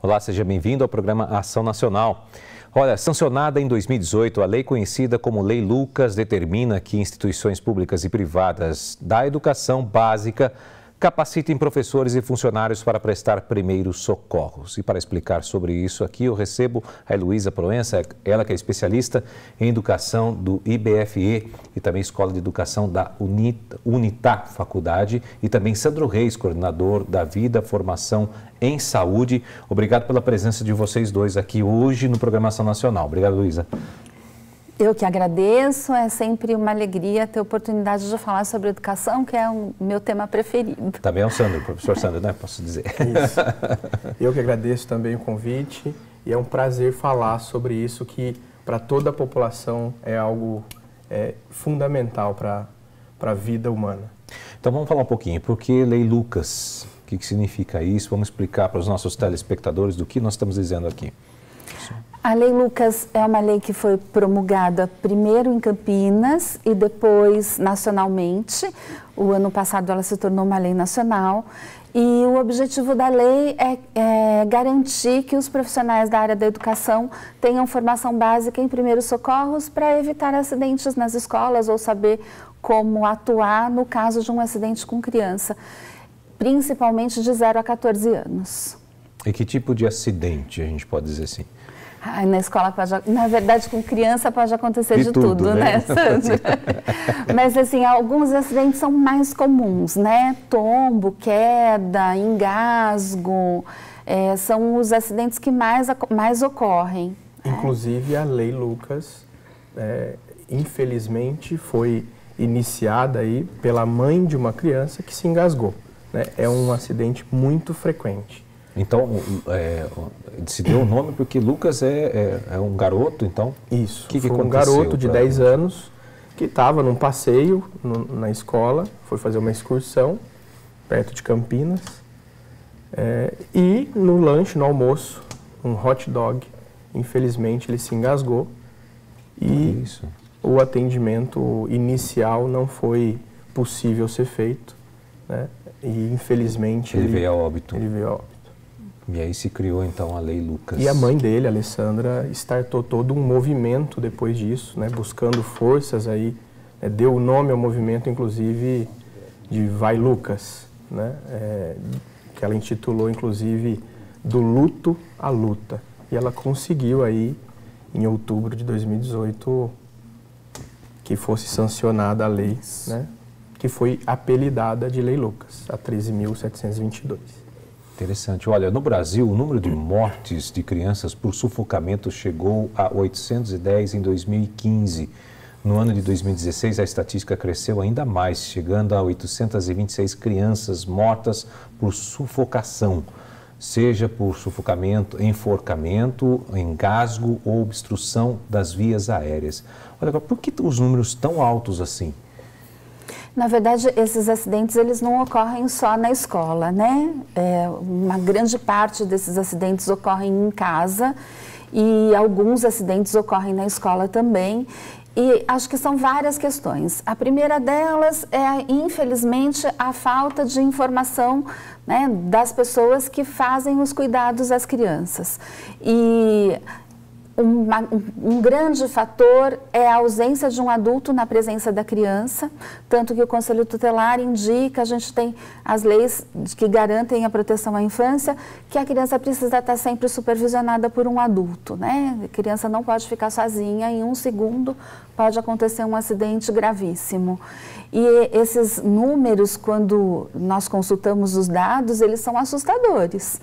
Olá, seja bem-vindo ao programa Ação Nacional. Olha, sancionada em 2018, a lei conhecida como Lei Lucas determina que instituições públicas e privadas da educação básica capacitem professores e funcionários para prestar primeiros socorros. E para explicar sobre isso aqui, eu recebo a Heloísa Proença, ela que é especialista em educação do IBFE e também Escola de Educação da Unitá Faculdade, e também Sandro Reis, coordenador da Vida, Formação em Saúde. Obrigado pela presença de vocês dois aqui hoje no Programação Nacional. Obrigado, Heloísa. Eu que agradeço, é sempre uma alegria ter a oportunidade de falar sobre educação, que é o meu tema preferido. Também é o Sandro, professor Sandro, né? Posso dizer. Isso. Eu que agradeço também o convite e é um prazer falar sobre isso que para toda a população é algo fundamental para a vida humana. Então vamos falar um pouquinho, por que Lei Lucas? O que significa isso? Vamos explicar para os nossos telespectadores do que nós estamos dizendo aqui. A Lei Lucas é uma lei que foi promulgada primeiro em Campinas e depois nacionalmente. O ano passado ela se tornou uma lei nacional e o objetivo da lei é garantir que os profissionais da área da educação tenham formação básica em primeiros socorros para evitar acidentes nas escolas ou saber como atuar no caso de um acidente com criança, principalmente de 0 a 14 anos. E que tipo de acidente, a gente pode dizer assim? Na escola na verdade, com criança pode acontecer de tudo, né, Sandra? Mas, assim, alguns acidentes são mais comuns, né? Tombo, queda, engasgo, são os acidentes que mais ocorrem. Inclusive, a Lei Lucas, infelizmente, foi iniciada aí pela mãe de uma criança que se engasgou, né? É um acidente muito frequente. Então, se deu o nome porque Lucas é um garoto, então? Isso, que foi um garoto de 10 anos que estava num passeio na escola, foi fazer uma excursão perto de Campinas, e no lanche, no almoço, um hot dog, infelizmente ele se engasgou e o atendimento inicial não foi possível ser feito, né? E infelizmente ele veio a óbito. Ele veio a óbito. E aí se criou, então, a Lei Lucas. E a mãe dele, a Alessandra, startou todo um movimento depois disso, né, buscando forças aí, deu o nome ao movimento, inclusive, de Vai Lucas, né, que ela intitulou, inclusive, Do Luto à Luta. E ela conseguiu aí, em outubro de 2018, que fosse sancionada a lei, né, que foi apelidada de Lei Lucas, a 13.722. Interessante. Olha, no Brasil, o número de mortes de crianças por sufocamento chegou a 810 em 2015. No ano de 2016, a estatística cresceu ainda mais, chegando a 826 crianças mortas por sufocação, seja por sufocamento, enforcamento, engasgo ou obstrução das vias aéreas. Olha, por que os números tão altos assim? Na verdade, esses acidentes, eles não ocorrem só na escola, né? Uma grande parte desses acidentes ocorrem em casa e alguns acidentes ocorrem na escola também. E acho que são várias questões. A primeira delas é, infelizmente, a falta de informação, né, das pessoas que fazem os cuidados às crianças. E um grande fator é a ausência de um adulto na presença da criança, tanto que o Conselho Tutelar indica, a gente tem as leis que garantem a proteção à infância, que a criança precisa estar sempre supervisionada por um adulto, né? A criança não pode ficar sozinha, em um segundo pode acontecer um acidente gravíssimo. E esses números, quando nós consultamos os dados, eles são assustadores.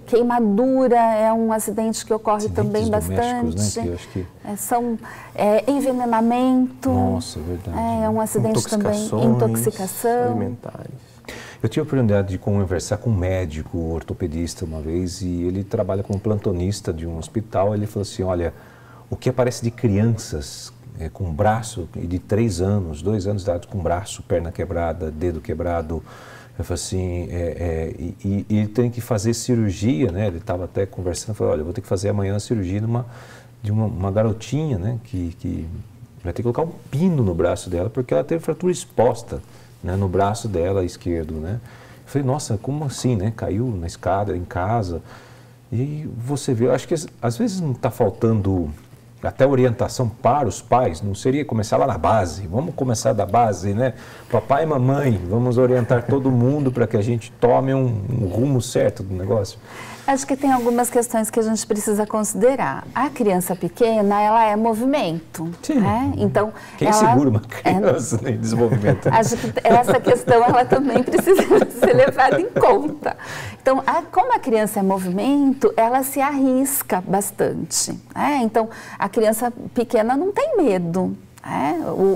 Queimadura é um acidente que ocorre também bastante. Né? Que eu acho que... envenenamento. Nossa, é verdade. É um acidente também. Intoxicação alimentares. Eu tive a oportunidade de conversar com um médico ortopedista uma vez e ele trabalha como plantonista de um hospital. Ele falou assim, olha, o que aparece de crianças com braço de 3 anos, 2 anos de idade com braço, perna quebrada, dedo quebrado. Eu falei assim, e ele tem que fazer cirurgia, né? Ele estava até conversando, falou, olha, eu vou ter que fazer amanhã a cirurgia de uma garotinha, né? Que vai ter que colocar um pino no braço dela, porque ela teve fratura exposta, né? No braço dela esquerdo, né? Eu falei, nossa, como assim, né? Caiu na escada, em casa. E você vê, eu acho que às vezes não está faltando até orientação para os pais, não seria começar lá na base? Vamos começar da base, né? Papai e mamãe, vamos orientar todo mundo para que a gente tome um rumo certo do negócio. Acho que tem algumas questões que a gente precisa considerar. A criança pequena, ela é movimento. Sim. Né? Então, quem segura uma criança em desenvolvimento? Acho que essa questão ela também precisa ser levada em conta. Então, como a criança é movimento, ela se arrisca bastante. Né? Então, a criança pequena não tem medo.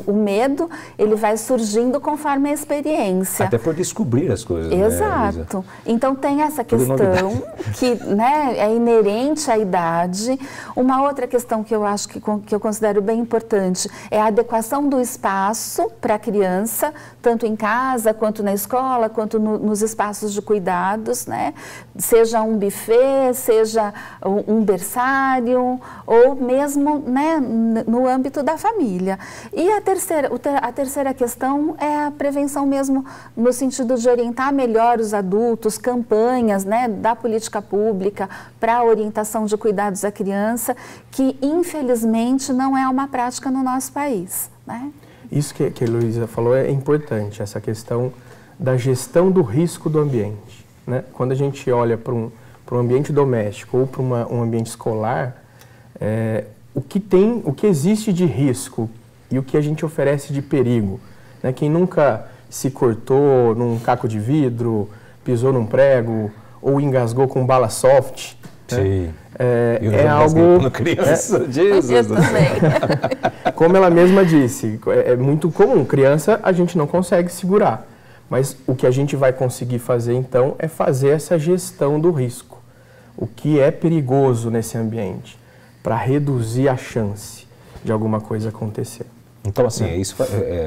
O medo, ele vai surgindo conforme a experiência. Até por descobrir as coisas. Exato. Né, então tem essa questão que, né, é inerente à idade. Uma outra questão que eu acho que eu considero bem importante é a adequação do espaço para a criança, tanto em casa, quanto na escola, quanto nos espaços de cuidados, né? Seja um buffet, seja um berçário, ou mesmo, né, no âmbito da família. E a terceira questão é a prevenção mesmo, no sentido de orientar melhor os adultos, campanhas, né, da política pública para a orientação de cuidados à criança, que infelizmente não é uma prática no nosso país. Né? Isso que a Heloísa falou é importante, essa questão da gestão do risco do ambiente. Né? Quando a gente olha para um ambiente doméstico ou para um ambiente escolar, o que existe de risco e o que a gente oferece de perigo. Né? Quem nunca se cortou num caco de vidro, pisou num prego ou engasgou com bala soft. Sim. Né? É algo... Quando criança, Jesus. Como ela mesma disse, é muito comum. Criança a gente não consegue segurar. Mas o que a gente vai conseguir fazer então é fazer essa gestão do risco. O que é perigoso nesse ambiente, para reduzir a chance de alguma coisa acontecer. Então, assim,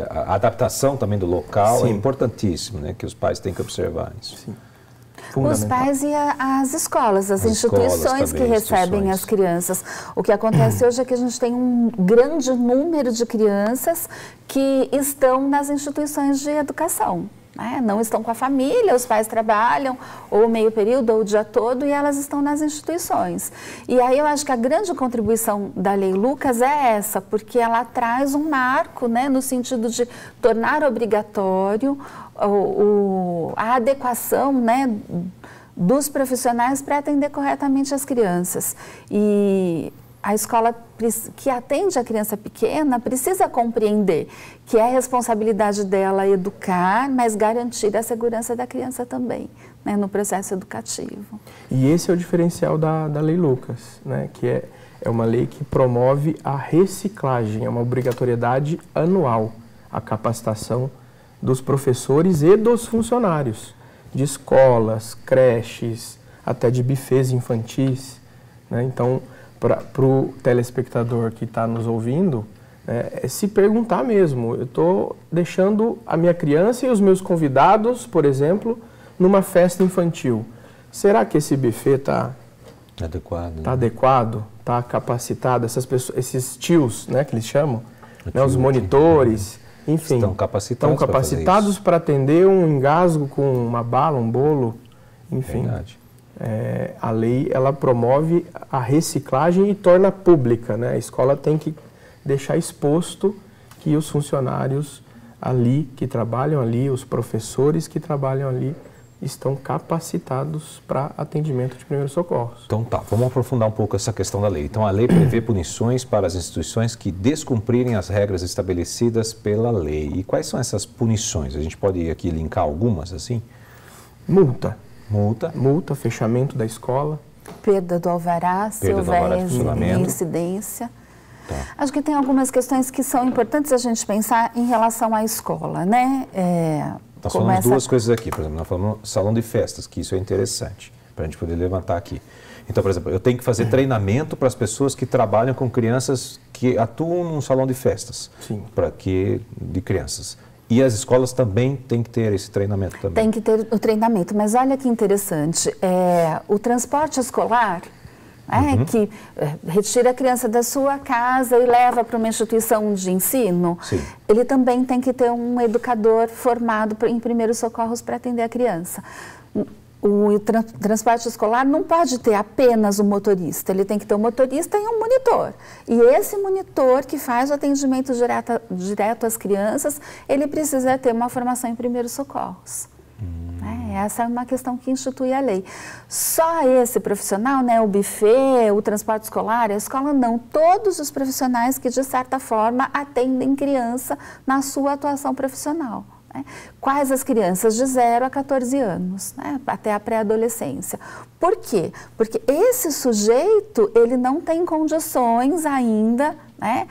a adaptação também do local é importantíssimo, né? Que os pais têm que observar isso. Sim. Os pais e as escolas, as instituições que recebem as crianças. O que acontece hoje é que a gente tem um grande número de crianças que estão nas instituições de educação. Não estão com a família, os pais trabalham ou meio período ou o dia todo e elas estão nas instituições. E aí eu acho que a grande contribuição da Lei Lucas é essa, porque ela traz um marco, né, no sentido de tornar obrigatório a adequação, né, dos profissionais para atender corretamente as crianças. E a escola que atende a criança pequena precisa compreender que é responsabilidade dela educar, mas garantir a segurança da criança também, né, no processo educativo. E esse é o diferencial da Lei Lucas, né, que é uma lei que promove a reciclagem, é uma obrigatoriedade anual, a capacitação dos professores e dos funcionários, de escolas, creches, até de buffets infantis, né, então... Para o telespectador que está nos ouvindo, é se perguntar mesmo, eu estou deixando a minha criança e os meus convidados, por exemplo, numa festa infantil. Será que esse buffet está adequado, está capacitado? Essas pessoas, esses tios, né, que eles chamam, né, os monitores, enfim, estão capacitados para atender um engasgo com uma bala, um bolo, enfim. Verdade. A lei, ela promove a reciclagem e torna pública, né? A escola tem que deixar exposto que os funcionários ali, que trabalham ali, os professores que trabalham ali, estão capacitados para atendimento de primeiros socorros. Então tá, vamos aprofundar um pouco essa questão da lei. Então a lei prevê punições para as instituições que descumprirem as regras estabelecidas pela lei. E quais são essas punições? A gente pode aqui linkar algumas, assim? Multa, fechamento da escola. Perda do alvará, se houver incidência. Tá. Acho que tem algumas questões que são importantes a gente pensar em relação à escola, né? Nós falamos duas coisas aqui, por exemplo, nós falamos salão de festas, que isso é interessante, para a gente poder levantar aqui. Então, por exemplo, eu tenho que fazer treinamento para as pessoas que trabalham com crianças que atuam num salão de festas, de crianças. E as escolas também têm que ter esse treinamento também. Tem que ter o treinamento, mas olha que interessante, o transporte escolar, que retira a criança da sua casa e leva para uma instituição de ensino, sim, ele também tem que ter um educador formado em primeiros socorros para atender a criança. O transporte escolar não pode ter apenas um motorista, ele tem que ter um motorista e um monitor. E esse monitor que faz o atendimento direto às crianças, ele precisa ter uma formação em primeiros socorros. Essa é uma questão que institui a lei. Só esse profissional, né, o buffet, o transporte escolar, a escola não. Todos os profissionais que, de certa forma, atendem criança na sua atuação profissional. Né? Quais as crianças? De 0 a 14 anos, né? Até a pré-adolescência. Por quê? Porque esse sujeito, ele não tem condições ainda, né,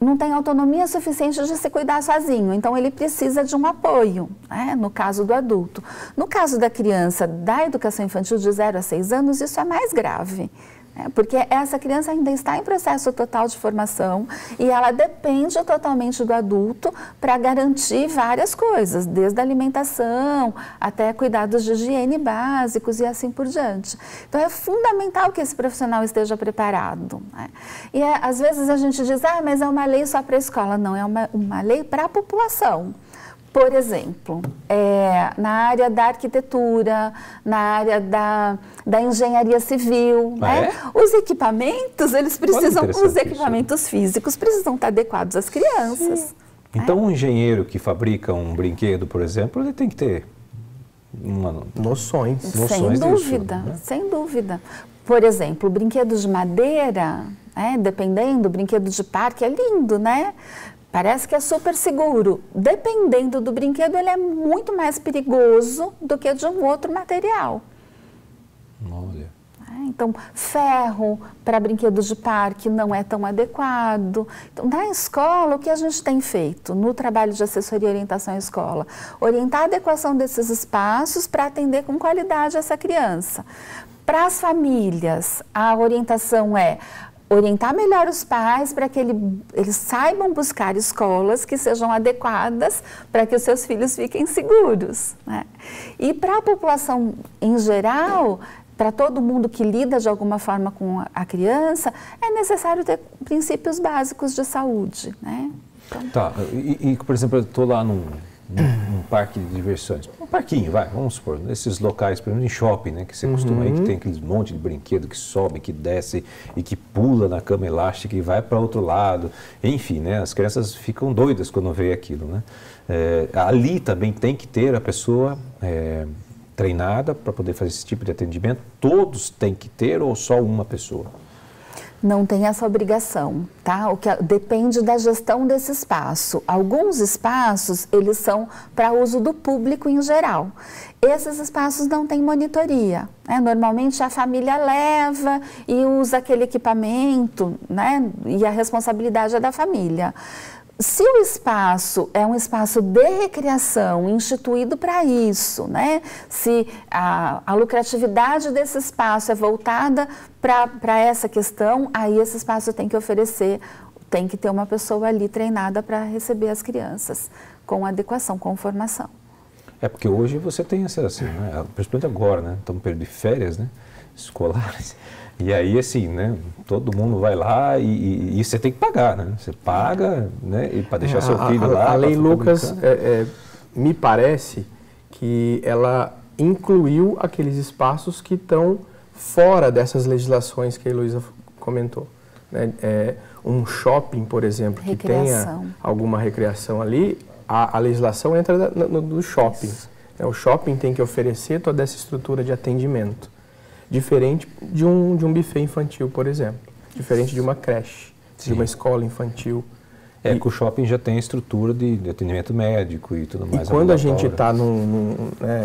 não tem autonomia suficiente de se cuidar sozinho, então ele precisa de um apoio, né, no caso do adulto. No caso da criança da educação infantil de 0 a 6 anos, isso é mais grave. Porque essa criança ainda está em processo total de formação e ela depende totalmente do adulto para garantir várias coisas, desde a alimentação até cuidados de higiene básicos e assim por diante. Então é fundamental que esse profissional esteja preparado. Né? E às vezes a gente diz, mas é uma lei só para a escola. Não, é uma lei para a população. Por exemplo, na área da arquitetura, na área da engenharia civil, né? Os equipamentos, os equipamentos físicos precisam estar adequados às crianças. Sim. Então, um engenheiro que fabrica um brinquedo, por exemplo, ele tem que ter noções. Sem dúvida, disso, né? Sem dúvida. Por exemplo, brinquedos de madeira, dependendo, brinquedo de parque é lindo, né? Parece que é super seguro. Dependendo do brinquedo, ele é muito mais perigoso do que de um outro material. Olha. Então, ferro para brinquedos de parque não é tão adequado. Então, na escola, o que a gente tem feito no trabalho de assessoria e orientação à escola? Orientar a adequação desses espaços para atender com qualidade essa criança. Para as famílias, a orientação é orientar melhor os pais para que eles saibam buscar escolas que sejam adequadas para que os seus filhos fiquem seguros. Né? E para a população em geral, para todo mundo que lida de alguma forma com a criança, é necessário ter princípios básicos de saúde. Né? Então... Tá, por exemplo, eu estou lá num parque de diversões, um parquinho, vamos supor, nesses locais, por exemplo, em shopping, né, que você costuma ir, que tem aqueles monte de brinquedo que sobe, que desce e que pula na cama elástica e vai para outro lado, enfim, né, as crianças ficam doidas quando vê aquilo, né. Ali também tem que ter a pessoa treinada para poder fazer esse tipo de atendimento. Todos têm que ter ou só uma pessoa? Não tem essa obrigação, tá? Depende da gestão desse espaço. Alguns espaços, eles são para uso do público em geral. Esses espaços não têm monitoria, né? Normalmente a família leva e usa aquele equipamento, né? E a responsabilidade é da família. Se o espaço é um espaço de recreação instituído para isso, né? Se a lucratividade desse espaço é voltada para essa questão, aí esse espaço tem que oferecer, tem que ter uma pessoa ali treinada para receber as crianças, com adequação, com formação. Porque hoje você tem assim, né? Principalmente agora, né? Estamos no período de férias, né? Escolares. E aí, assim, né, todo mundo vai lá e você tem que pagar, né? Você paga, né, para deixar seu filho lá. A Lei Lucas, me parece que ela incluiu aqueles espaços que estão fora dessas legislações que a Heloísa comentou. Né? Um shopping, por exemplo, que tenha alguma recreação ali, a legislação entra no shopping. O shopping tem que oferecer toda essa estrutura de atendimento. Diferente de um buffet infantil, por exemplo. Diferente de uma creche, de uma escola infantil. Que o shopping já tem estrutura de atendimento médico e tudo mais. E quando a gente está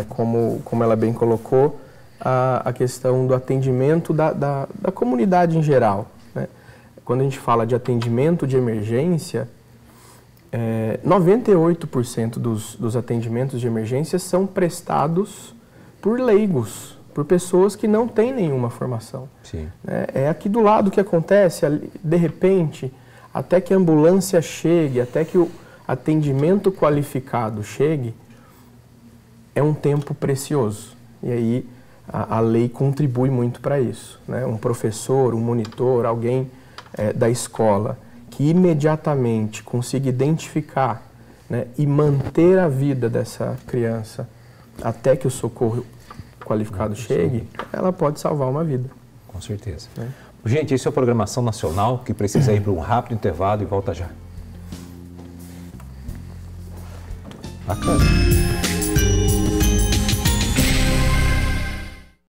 como ela bem colocou, a questão do atendimento da comunidade em geral. Né? Quando a gente fala de atendimento de emergência, 98% dos atendimentos de emergência são prestados por leigos, por pessoas que não têm nenhuma formação. Sim. É aqui do lado que acontece, de repente, até que a ambulância chegue, até que o atendimento qualificado chegue, é um tempo precioso. E aí a lei contribui muito para isso. Né? Um professor, um monitor, alguém da escola que imediatamente consiga identificar, né, e manter a vida dessa criança até que o socorro qualificado chegue, ela pode salvar uma vida. Com certeza. Gente, esse é o Programação Nacional, que precisa ir para um rápido intervalo e volta já. Bacana.